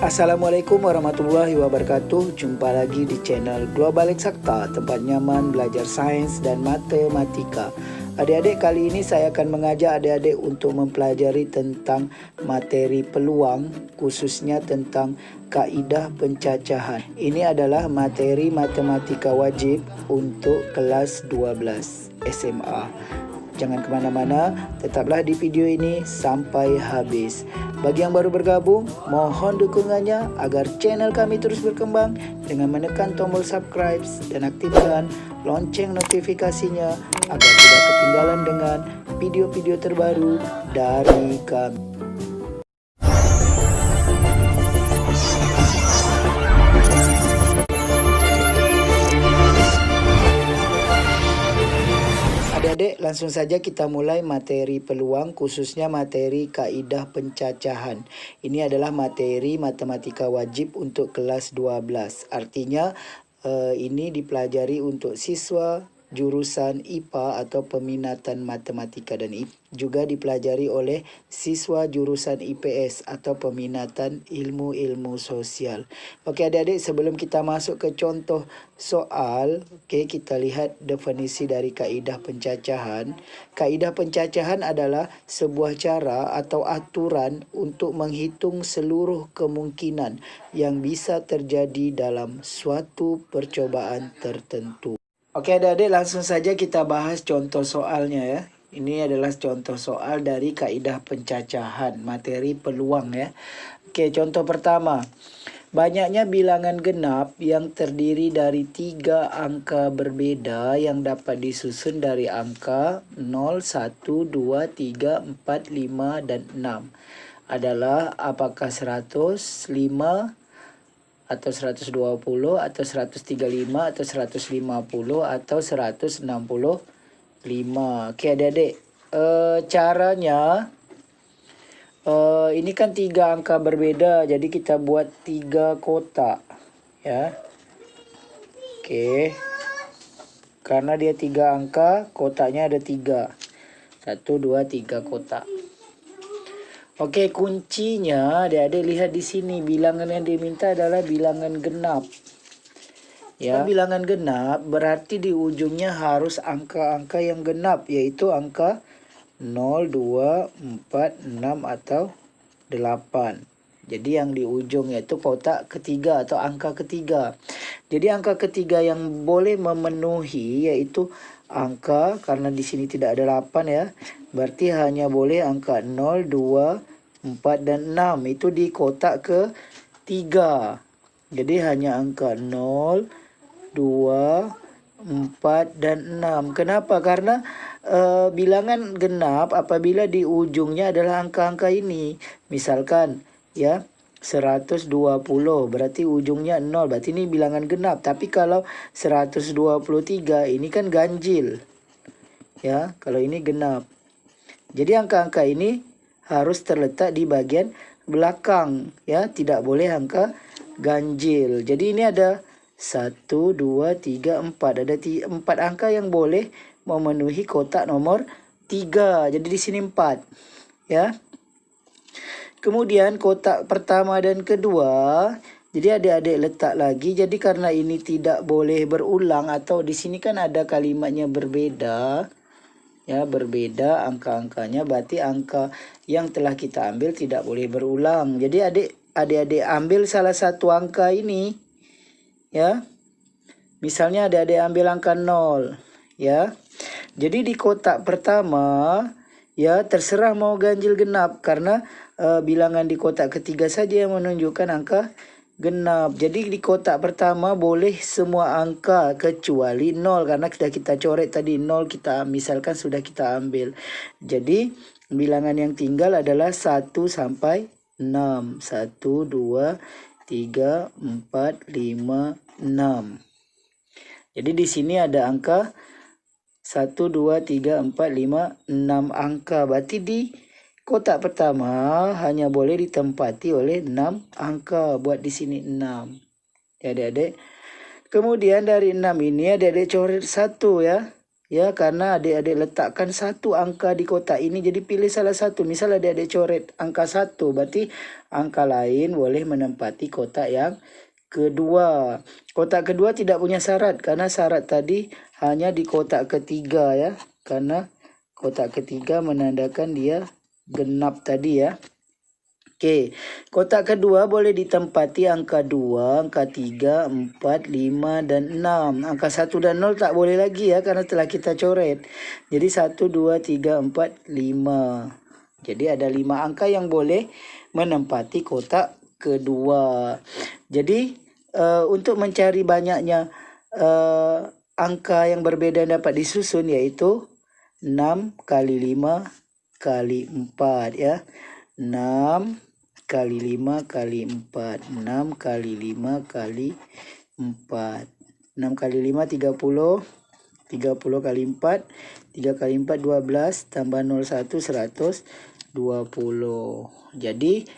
Assalamualaikum warahmatullahi wabarakatuh. Jumpa lagi di channel Global Eksakta, tempat nyaman belajar sains dan matematika. Adik-adik, kali ini saya akan mengajak adik-adik untuk mempelajari tentang materi peluang, khususnya tentang kaidah pencacahan. Ini adalah materi matematika wajib untuk kelas 12 SMA. Jangan kemana-mana, tetaplah di video ini sampai habis. Bagi yang baru bergabung, mohon dukungannya agar channel kami terus berkembang dengan menekan tombol subscribe dan aktifkan lonceng notifikasinya agar tidak ketinggalan dengan video-video terbaru dari kami. Adik-adik, langsung saja kita mulai materi peluang, khususnya materi kaidah pencacahan. Ini adalah materi matematika wajib untuk kelas 12. Artinya ini dipelajari untuk siswa jurusan IPA atau peminatan matematika, dan juga dipelajari oleh siswa jurusan IPS atau peminatan ilmu-ilmu sosial. Oke adik-adik, sebelum kita masuk ke contoh soal, kita lihat definisi dari kaidah pencacahan. Kaidah pencacahan adalah sebuah cara atau aturan untuk menghitung seluruh kemungkinan yang bisa terjadi dalam suatu percobaan tertentu. Oke adik-adik, langsung saja kita bahas contoh soalnya ya. Ini adalah contoh soal dari kaidah pencacahan, materi peluang ya. Oke, contoh pertama. Banyaknya bilangan genap yang terdiri dari 3 angka berbeda yang dapat disusun dari angka 0, 1, 2, 3, 4, 5, dan 6 adalah apakah 105 atau 120 atau 135 atau 150 atau 165. Oke adik-adik, caranya ini kan 3 angka berbeda, jadi kita buat 3 kotak ya. Oke, karena dia 3 angka, kotaknya ada 3. 1, 2, 3 kotak. Oke, kuncinya adik-adik lihat di sini, bilangan yang diminta adalah bilangan genap. Ya, bilangan genap berarti di ujungnya harus angka-angka yang genap, yaitu angka 0, 2, 4, 6 atau 8. Jadi yang di ujung yaitu kotak ketiga atau angka ketiga. Jadi angka ketiga yang boleh memenuhi yaitu angka, karena di sini tidak ada 8 ya. Berarti hanya boleh angka 0, 2, 4, dan 6. Itu di kotak ke-3. Jadi hanya angka 0, 2, 4, dan 6. Kenapa? Karena bilangan genap apabila di ujungnya adalah angka-angka ini. Misalkan ya 120, berarti ujungnya 0. Berarti ini bilangan genap. Tapi kalau 123 ini kan ganjil. Ya, kalau ini genap. Jadi angka-angka ini harus terletak di bagian belakang ya, tidak boleh angka ganjil. Jadi ini ada 1, 2, 3, 4. Ada 4 angka yang boleh memenuhi kotak nomor 3. Jadi di sini 4 ya. Kemudian kotak pertama dan kedua, jadi adik-adik letak lagi. Jadi karena ini tidak boleh berulang, atau di sini kan ada kalimatnya berbeda ya, berbeda angka-angkanya, berarti angka yang telah kita ambil tidak boleh berulang. Jadi adik-adik ambil salah satu angka ini ya. Misalnya adik-adik ambil angka 0 ya. Jadi di kotak pertama ya terserah mau ganjil genap, karena bilangan di kotak ketiga saja yang menunjukkan angka genap. Jadi di kotak pertama boleh semua angka kecuali 0, karena kita coret tadi 0, kita misalkan sudah kita ambil. Jadi bilangan yang tinggal adalah 1 sampai 6. 1, 2, 3, 4, 5, 6. Jadi di sini ada angka 1, 2, 3, 4, 5, 6 angka. Berarti di kotak pertama hanya boleh ditempati oleh 6 angka. Buat di sini 6. Ya adik-adik. Kemudian dari 6 ini adik-adik coret 1 ya. Ya, karena adik-adik letakkan satu angka di kotak ini, jadi pilih salah satu. Misal adik-adik coret angka 1, berarti angka lain boleh menempati kotak yang kedua. Kotak kedua tidak punya syarat, karena syarat tadi hanya di kotak ketiga ya. Karena kotak ketiga menandakan dia genap tadi ya. Oke, kotak kedua boleh ditempati angka 2, angka 3, 4, 5, dan 6. Angka 1 dan 0 tak boleh lagi ya, karena telah kita coret. Jadi 1, 2, 3, 4, 5. Jadi ada 5 angka yang boleh menempati kotak kedua. Jadi untuk mencari banyaknya angka yang berbeda yang dapat disusun, yaitu 6 kali 5 kali 4 ya. 6 kali 5 kali 4. 6 kali 5 kali 4. 6 kali 5 30. 30 kali 4. 3 kali 4 12. Tambah 01 120. Jadi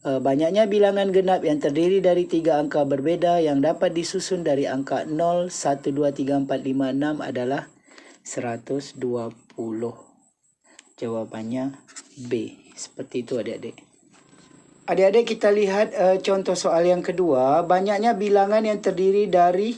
banyaknya bilangan genap yang terdiri dari 3 angka berbeda yang dapat disusun dari angka 0, 1, 2, 3, 4, 5, 6 adalah 120. Jawabannya B. Seperti itu adik-adik. Adik-adik kita lihat contoh soal yang kedua. Banyaknya bilangan yang terdiri dari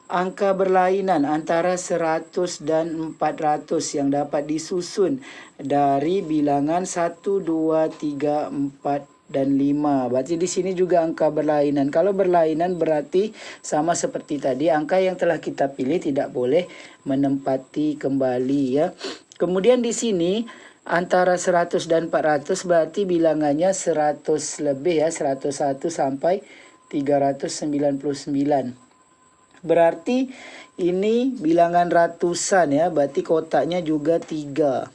angka berlainan antara 100 dan 400 yang dapat disusun dari bilangan 1, 2, 3, 4, dan 5. Berarti di sini juga angka berlainan. Kalau berlainan berarti sama seperti tadi, angka yang telah kita pilih tidak boleh menempati kembali ya. Kemudian di sini antara 100 dan 400 berarti bilangannya 100 lebih ya, 101 sampai 399. Berarti ini bilangan ratusan ya, berarti kotaknya juga 3.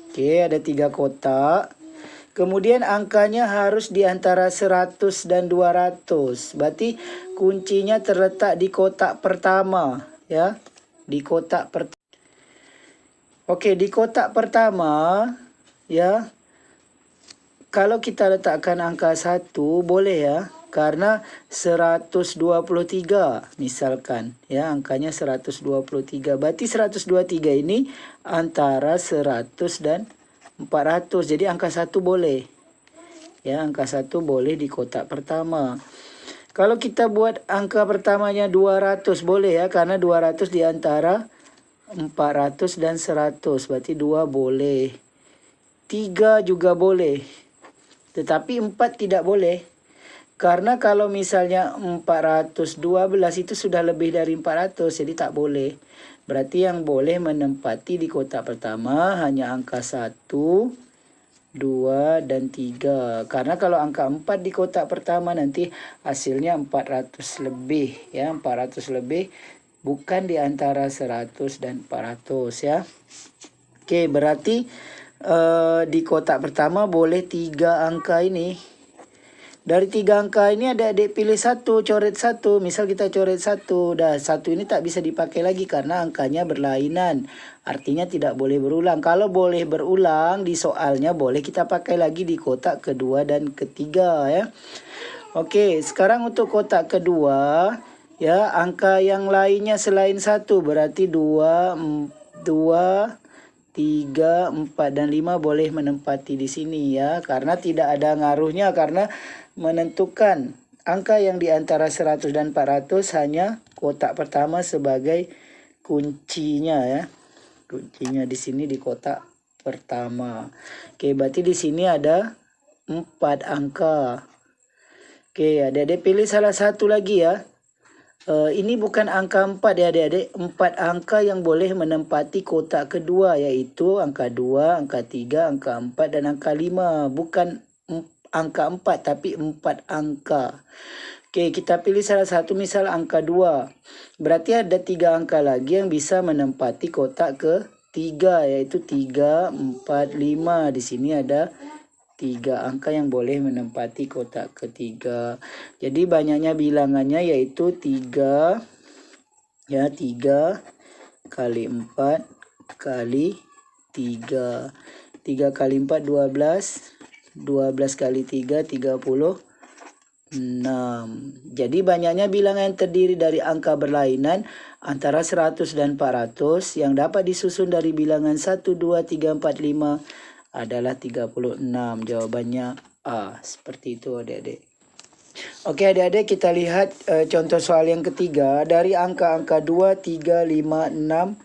Oke, ada 3 kotak. Kemudian angkanya harus di antara 100 dan 200. Berarti kuncinya terletak di kotak pertama ya, di kotak pertama. Oke, di kotak pertama ya, kalau kita letakkan angka 1 boleh ya, karena 123 misalkan ya, angkanya 123. Berarti 123 ini antara 100 dan 400. Jadi angka 1 boleh. Ya, angka 1 boleh di kotak pertama. Kalau kita buat angka pertamanya 200 boleh ya, karena 200 di antara 400 dan 100. Berarti 2 boleh. 3 juga boleh. Tetapi 4 tidak boleh. Karena kalau misalnya 412 itu sudah lebih dari 400. Jadi tak boleh. Berarti yang boleh menempati di kotak pertama hanya angka 1, 2, dan 3. Karena kalau angka 4 di kotak pertama nanti hasilnya 400 lebih. Ya, 400 lebih. Bukan di antara 100 dan 400 ya. Oke, berarti di kotak pertama boleh 3 angka ini. Dari 3 angka ini adik-adik pilih 1, coret 1. Misal kita coret 1. Dah, 1 ini tak bisa dipakai lagi karena angkanya berlainan. Artinya tidak boleh berulang. Kalau boleh berulang di soalnya boleh kita pakai lagi di kotak kedua dan ketiga ya. Oke, sekarang untuk kotak kedua ya, angka yang lainnya selain 1 berarti 2, 3, 4, dan 5 boleh menempati di sini ya. Karena tidak ada ngaruhnya, karena menentukan angka yang di antara 100 dan 400 hanya kotak pertama sebagai kuncinya ya. Kuncinya di sini di kotak pertama. Oke, berarti di sini ada 4 angka. Oke, adik-adik pilih salah satu lagi ya. Ini bukan angka 4 ya adik-adik. 4 angka yang boleh menempati kotak kedua, yaitu angka 2, angka 3, angka 4, dan angka 5. Bukan angka 4 tapi 4 angka. Oke, kita pilih salah satu, misal angka 2. Berarti ada 3 angka lagi yang bisa menempati kotak ketiga, yaitu 3, 4, 5. Di sini ada 3 angka yang boleh menempati kotak ketiga. Jadi banyaknya bilangannya yaitu 3 ya, 3 kali 4 kali 3. 3 kali 4 12. 12 kali 3 30. Jadi banyaknya bilangan yang terdiri dari angka berlainan antara 100 dan 400 yang dapat disusun dari bilangan 1, 2, 3, 4, 5 adalah 36. Jawabannya A. Seperti itu adik-adik. Oke adik-adik, kita lihat contoh soal yang ketiga. Dari angka-angka 2, 3, 5, 6,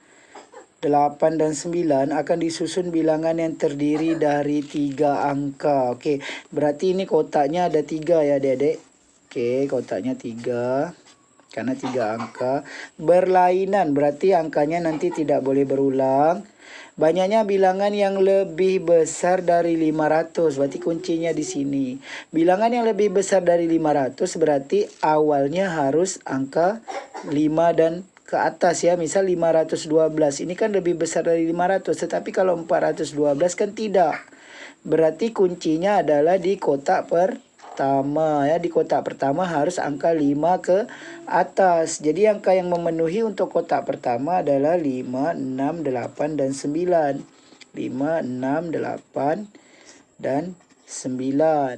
8 dan 9 akan disusun bilangan yang terdiri dari 3 angka. Oke, berarti ini kotaknya ada 3 ya adik-adik. Oke, kotaknya 3 karena 3 angka. Berlainan berarti angkanya nanti tidak boleh berulang. Banyaknya bilangan yang lebih besar dari 500, berarti kuncinya di sini. Bilangan yang lebih besar dari 500 berarti awalnya harus angka 5 dan ke atas ya. Misal 512, ini kan lebih besar dari 500, tetapi kalau 412 kan tidak. Berarti kuncinya adalah di kotak pertama ya. Di kotak pertama harus angka 5 ke atas. Jadi angka yang memenuhi untuk kotak pertama adalah 5, 6, 8 dan 9. 5, 6, 8 dan 9.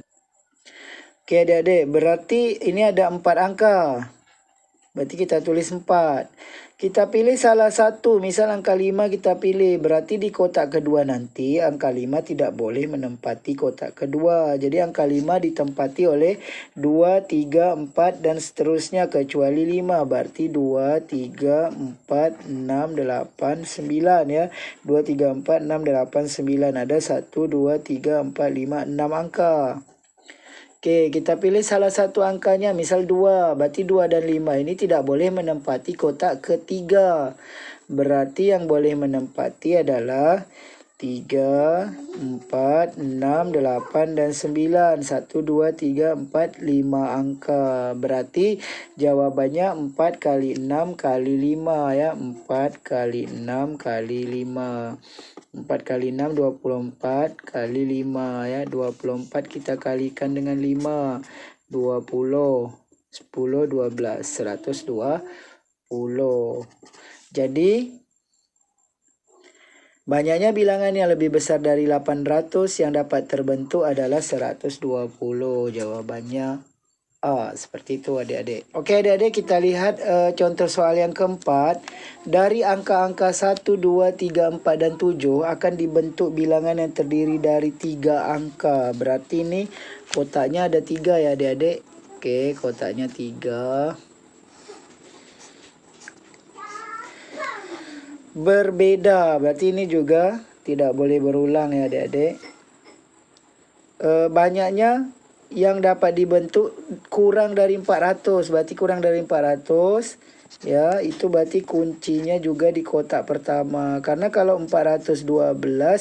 Oke adik-adik, berarti ini ada 4 angka. Berarti kita tulis 4. Kita pilih salah satu, misal angka 5 kita pilih. Berarti di kotak kedua nanti angka 5 tidak boleh menempati kotak kedua. Jadi angka 5 ditempati oleh 2, 3, 4 dan seterusnya kecuali 5. Berarti 2, 3, 4, 6, 8, 9 ya. 2, 3, 4, 6, 8, 9. Ada 1, 2, 3, 4, 5, 6 angka. Oke, kita pilih salah satu angkanya, misal 2, berarti 2 dan 5 ini tidak boleh menempati kotak ketiga. Berarti yang boleh menempati adalah 3, 4, 6, 8, dan 9. 1, 2, 3, 4, 5 angka. Berarti jawabannya 4 kali 6 kali 5 ya. 4 kali 6 kali 5. 4 kali 6, 24 kali 5 ya. 24 kita kalikan dengan 5. 20, 10, 12, 120. Jadi, banyaknya bilangan yang lebih besar dari 800 yang dapat terbentuk adalah 120. Jawabannya A. Seperti itu adik-adik. Oke adik-adik, kita lihat contoh soal yang keempat. Dari angka-angka 1, 2, 3, 4, dan 7 akan dibentuk bilangan yang terdiri dari 3 angka. Berarti ini kotaknya ada 3 ya adik-adik. Oke, kotaknya 3. Berbeda, berarti ini juga tidak boleh berulang ya adik-adik. Banyaknya yang dapat dibentuk kurang dari 400, berarti kurang dari 400 ya, itu berarti kuncinya juga di kotak pertama. Karena kalau 412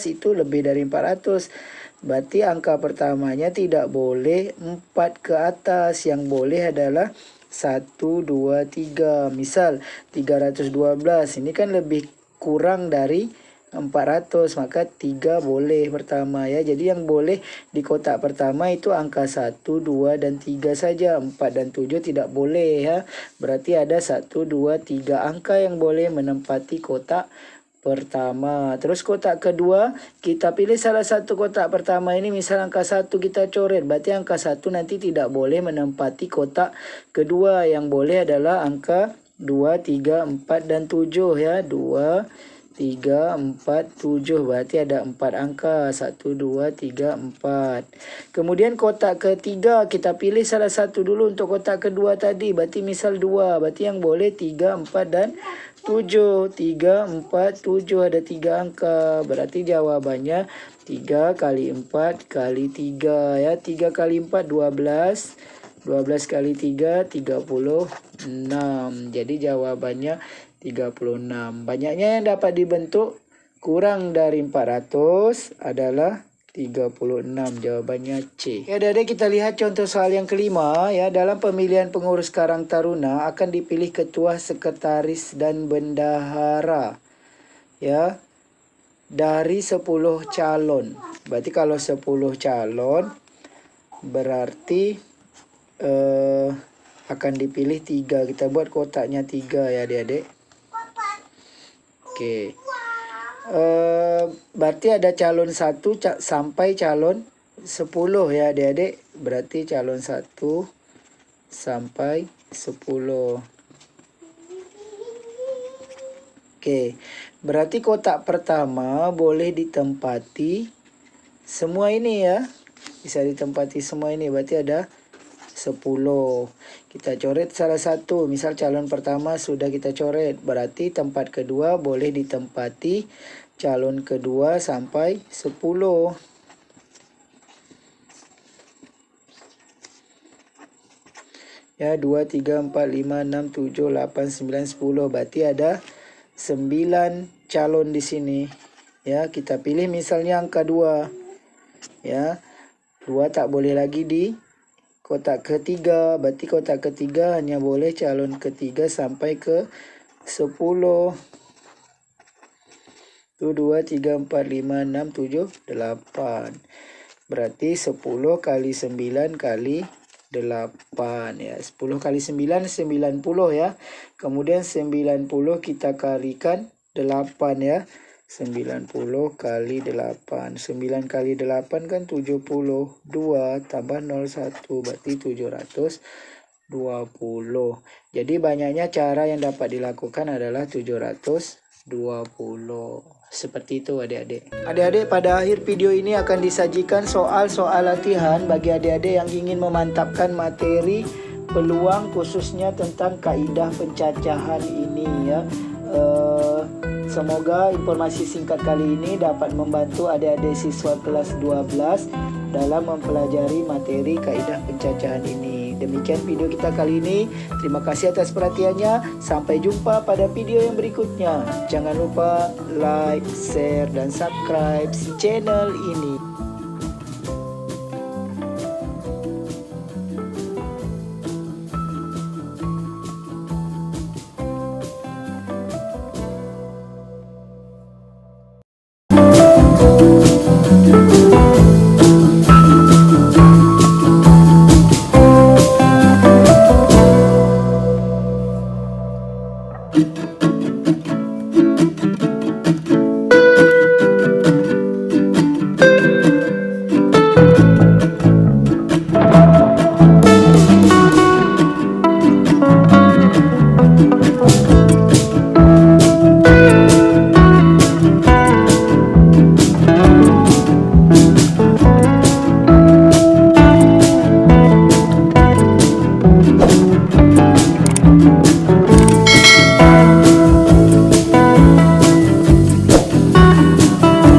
itu lebih dari 400, berarti angka pertamanya tidak boleh 4 ke atas. Yang boleh adalah 1, 2, 3. Misal 312 ini kan lebih kurang dari 400, maka 3 boleh pertama ya. Jadi yang boleh di kotak pertama itu angka 1, 2, dan 3 saja. 4 dan 7 tidak boleh ya. Berarti ada 1, 2, 3 angka yang boleh menempati kotak pertama. Terus kotak kedua, kita pilih salah satu kotak pertama ini, misal angka 1 kita coret. Berarti angka 1 nanti tidak boleh menempati kotak kedua. Yang boleh adalah angka 2, 3, 4, dan 7 ya. 2, 3, 4, 7. Berarti ada 4 angka. 1, 2, 3, 4. Kemudian kotak ketiga, kita pilih salah satu dulu untuk kotak kedua tadi. Berarti misal 2. Berarti yang boleh 3, 4, dan 7. 3, 4, 7. Ada 3 angka. Berarti jawabannya 3 kali 4 kali 3 ya. 3 kali 4, 12. 12 kali 3, 36. Jadi jawabannya 36. Banyaknya yang dapat dibentuk kurang dari 400 adalah 36. Jawabannya C. Ya adik-adik, kita lihat contoh soal yang kelima ya. Dalam pemilihan pengurus Karang Taruna akan dipilih ketua, sekretaris, dan bendahara ya dari 10 calon. Berarti kalau 10 calon berarti akan dipilih 3. Kita buat kotaknya 3 ya adik-adik. Oke. Berarti ada calon 1 sampai calon 10 ya adik-adik. Berarti calon 1 sampai 10. Oke, berarti kotak pertama boleh ditempati semua ini ya. Bisa ditempati semua ini, berarti ada 10. Kita coret salah satu, misal calon pertama sudah kita coret, berarti tempat kedua boleh ditempati calon kedua sampai 10. Ya, 2, 3, 4, 5, 6, 7, 8, 9, 10. Berarti ada 9 calon di sini. Ya, kita pilih misalnya angka 2. Ya, 2 tak boleh lagi di kotak ketiga. Berarti kotak ketiga hanya boleh calon ketiga sampai ke 10. Itu 2, 3, 4, 5, 6, 7, 8. Berarti 10 kali 9 kali 8 ya. 10 kali 9 90 ya. Kemudian 90 kita kalikan 8 ya. 90 kali 8. 9 kali 8 kan 72 tambah 01 berarti 720. Jadi banyaknya cara yang dapat dilakukan adalah 720. Seperti itu adik-adik. Adik-adik, pada akhir video ini akan disajikan soal-soal latihan bagi adik-adik yang ingin memantapkan materi peluang khususnya tentang kaidah pencacahan ini ya. Semoga informasi singkat kali ini dapat membantu adik-adik siswa kelas 12 dalam mempelajari materi kaidah pencacahan ini. Demikian video kita kali ini. Terima kasih atas perhatiannya. Sampai jumpa pada video yang berikutnya. Jangan lupa like, share, dan subscribe channel ini.